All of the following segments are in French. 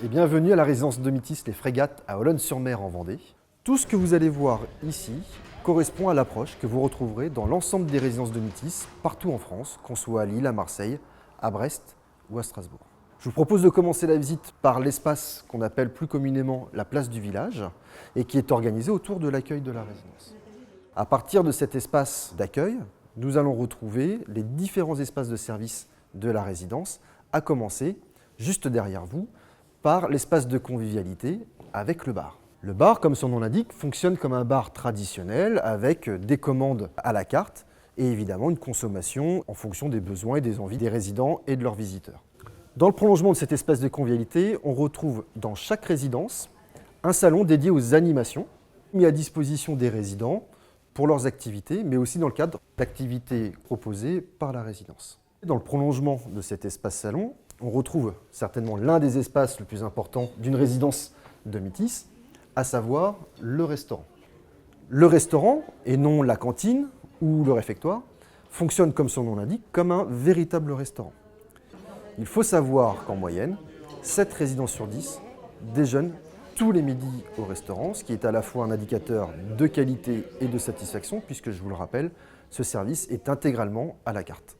et bienvenue à la résidence Domitis Les Frégates à Olonne-sur-Mer en Vendée. Tout ce que vous allez voir ici correspond à l'approche que vous retrouverez dans l'ensemble des résidences Domitis partout en France, qu'on soit à Lille, à Marseille, à Brest ou à Strasbourg. Je vous propose de commencer la visite par l'espace qu'on appelle plus communément la place du village et qui est organisé autour de l'accueil de la résidence. À partir de cet espace d'accueil, nous allons retrouver les différents espaces de service de la résidence, à commencer, juste derrière vous, par l'espace de convivialité avec le bar. Le bar, comme son nom l'indique, fonctionne comme un bar traditionnel avec des commandes à la carte et évidemment une consommation en fonction des besoins et des envies des résidents et de leurs visiteurs. Dans le prolongement de cet espace de convivialité, on retrouve dans chaque résidence un salon dédié aux animations mis à disposition des résidents pour leurs activités, mais aussi dans le cadre d'activités proposées par la résidence. Dans le prolongement de cet espace salon, on retrouve certainement l'un des espaces les plus importants d'une résidence Domitis, à savoir le restaurant. Le restaurant, et non la cantine ou le réfectoire, fonctionne comme son nom l'indique, comme un véritable restaurant. Il faut savoir qu'en moyenne, 7 résidences sur 10 déjeunent tous les midis au restaurant, ce qui est à la fois un indicateur de qualité et de satisfaction, puisque je vous le rappelle, ce service est intégralement à la carte.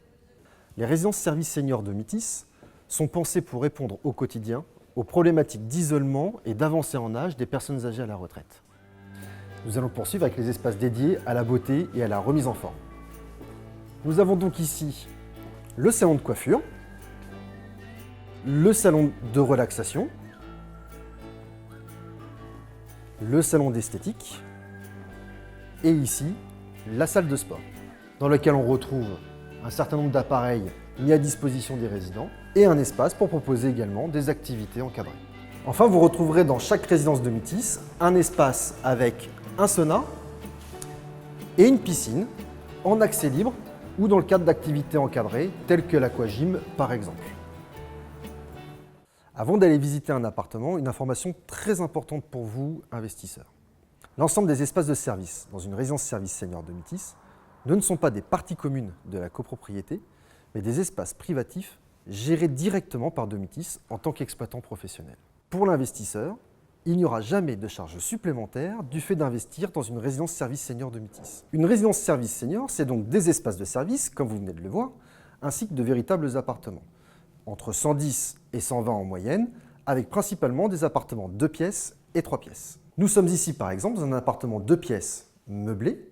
Les résidences services seniors Domitis sont pensées pour répondre au quotidien aux problématiques d'isolement et d'avancée en âge des personnes âgées à la retraite. Nous allons poursuivre avec les espaces dédiés à la beauté et à la remise en forme. Nous avons donc ici le salon de coiffure, le salon de relaxation, le salon d'esthétique et ici la salle de sport dans laquelle on retrouve un certain nombre d'appareils mis à disposition des résidents et un espace pour proposer également des activités encadrées. Enfin, vous retrouverez dans chaque résidence Domitis un espace avec un sauna et une piscine en accès libre ou dans le cadre d'activités encadrées telles que l'aquagym par exemple. Avant d'aller visiter un appartement, une information très importante pour vous, investisseurs. L'ensemble des espaces de service dans une résidence service senior Domitis ne sont pas des parties communes de la copropriété, mais des espaces privatifs gérés directement par Domitis en tant qu'exploitant professionnel. Pour l'investisseur, il n'y aura jamais de charges supplémentaires du fait d'investir dans une résidence service senior Domitis. Une résidence service senior, c'est donc des espaces de service, comme vous venez de le voir, ainsi que de véritables appartements, entre 110 et 120 en moyenne, avec principalement des appartements 2 pièces et 3 pièces. Nous sommes ici par exemple dans un appartement 2 pièces meublé,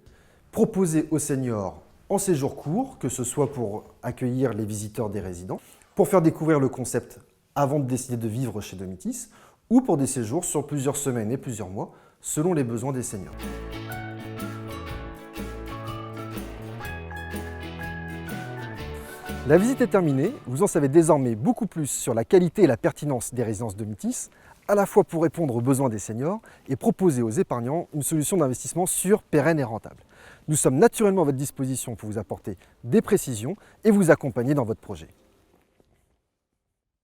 proposé aux seniors en séjour court, que ce soit pour accueillir les visiteurs des résidents, pour faire découvrir le concept avant de décider de vivre chez Domitis, ou pour des séjours sur plusieurs semaines et plusieurs mois, selon les besoins des seniors. La visite est terminée, vous en savez désormais beaucoup plus sur la qualité et la pertinence des résidences Domitis, à la fois pour répondre aux besoins des seniors et proposer aux épargnants une solution d'investissement sûre, pérenne et rentable. Nous sommes naturellement à votre disposition pour vous apporter des précisions et vous accompagner dans votre projet.